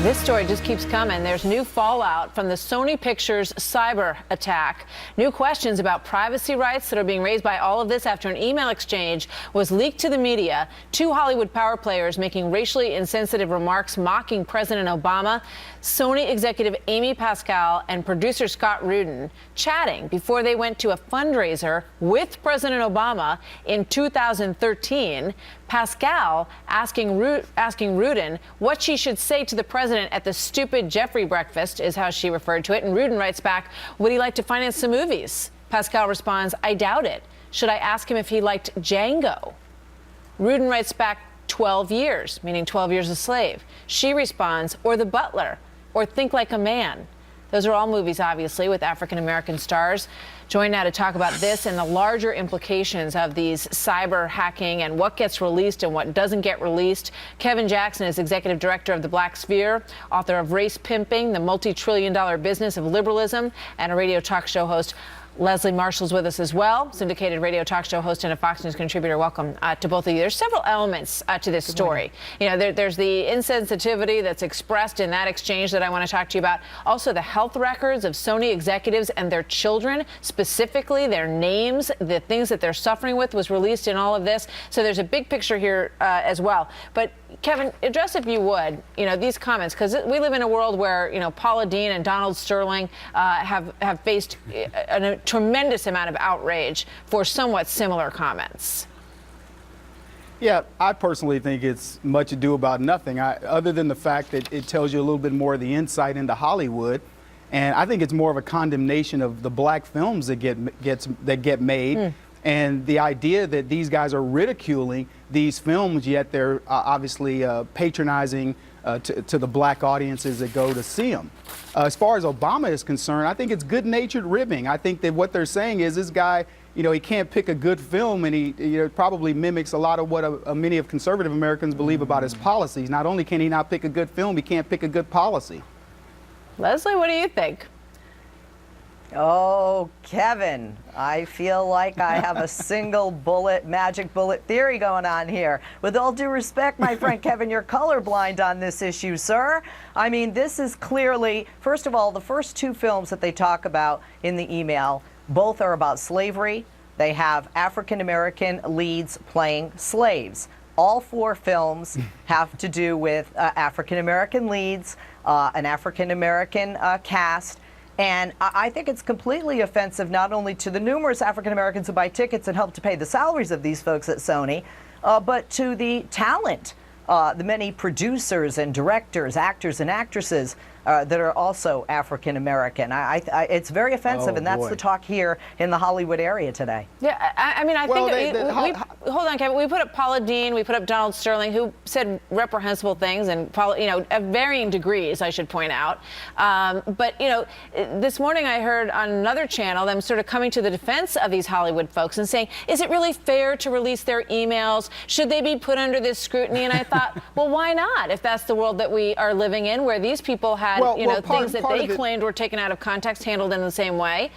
This story just keeps coming. There's new fallout from the Sony Pictures cyber attack. New questions about privacy rights that are being raised by all of this after an email exchange was leaked to the media. Two Hollywood power players making racially insensitive remarks mocking President Obama. Sony executive Amy Pascal and producer Scott Rudin chatting before they went to a fundraiser with President Obama in 2013. Pascal asking Rudin what she should say to the president at the stupid Jeffrey breakfast, is how she referred to it. And Rudin writes back, would he like to finance some movies? Pascal responds, I doubt it. Should I ask him if he liked Django? Rudin writes back, 12 years, meaning 12 years a slave. She responds, or The Butler, or Think Like a Man. Those are all movies, obviously, with African-American stars. Joined now to talk about this and the larger implications of these cyber hacking and what gets released and what doesn't get released. Kevin Jackson is executive director of The Black Sphere, author of Race Pimping, the multi-trillion-dollar business of liberalism, and a radio talk show host. Leslie Marshall's with us as well, syndicated radio talk show host and a Fox News contributor. Welcome to both of you. There's several elements to this story. You know, there's the insensitivity that's expressed in that exchange that I want to talk to you about. Also, the health records of Sony executives and their children, specifically their names, the things that they're suffering with was released in all of this. So there's a big picture here as well. But Kevin, address, if you would, these comments, because we live in a world where, Paula Deen and Donald Sterling have faced a tremendous amount of outrage for somewhat similar comments. Yeah, I personally think it's much ado about nothing, other than the fact that it tells you a little bit more of the insight into Hollywood. And I think it's more of a condemnation of the black films that get made. And the idea that these guys are ridiculing these films, yet they're obviously patronizing to the black audiences that go to see them. As far as Obama is concerned, I think it's good-natured ribbing. I think that what they're saying is this guy, he can't pick a good film, and he probably mimics a lot of what many of conservative Americans believe about his policies. Not only can he not pick a good film, he can't pick a good policy. Leslie, what do you think? Oh, Kevin, I feel like I have a single bullet, magic bullet theory going on here. With all due respect, my friend Kevin, you're colorblind on this issue, sir. I mean, this is clearly, first of all, the first two films that they talk about in the email, both are about slavery. They have African-American leads playing slaves. All four films have to do with African-American leads, an African-American cast. And I think it's completely offensive not only to the numerous African-Americans who buy tickets and help to pay the salaries of these folks at Sony, but to the talent, the many producers and directors, actors and actresses that are also African-American. It's very offensive, and that's the talk here in the Hollywood area today. Yeah, I mean, I think hold on, Kevin. We put up Paula Deen, we put up Donald Sterling, who said reprehensible things, and at varying degrees, I should point out. But this morning I heard on another channel them sort of coming to the defense of these Hollywood folks and saying, is it really fair to release their emails? Should they be put under this scrutiny? And I thought, well, why not? If that's the world that we are living in, where these people had things that they claimed were taken out of context, handled in the same way.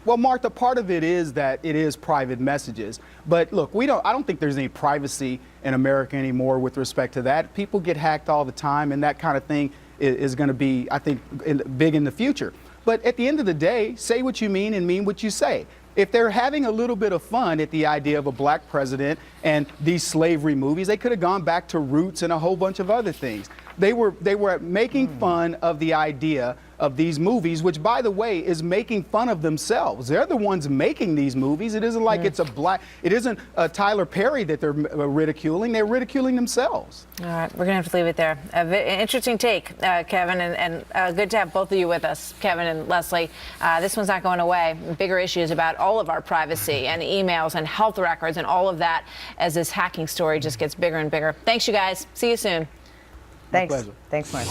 Well, Martha, part of it is that it is private messages. But look, I don't think there's any privacy in America anymore with respect to that. People get hacked all the time, and that kind of thing is going to be, I think, big in the future. But at the end of the day, say what you mean and mean what you say. If they're having a little bit of fun at the idea of a black president and these slavery movies, they could have gone back to Roots and a whole bunch of other things. They were making fun of the idea of these movies, which, by the way, is making fun of themselves. They're the ones making these movies. It isn't like it isn't Tyler Perry that they're ridiculing. They're ridiculing themselves. All right, we're going to have to leave it there. Interesting take, Kevin, and good to have both of you with us, Kevin and Leslie. This one's not going away. Bigger issues about all of our privacy and emails and health records and all of that as this hacking story just gets bigger and bigger. Thanks, you guys. See you soon. Thanks. Thanks, Mark.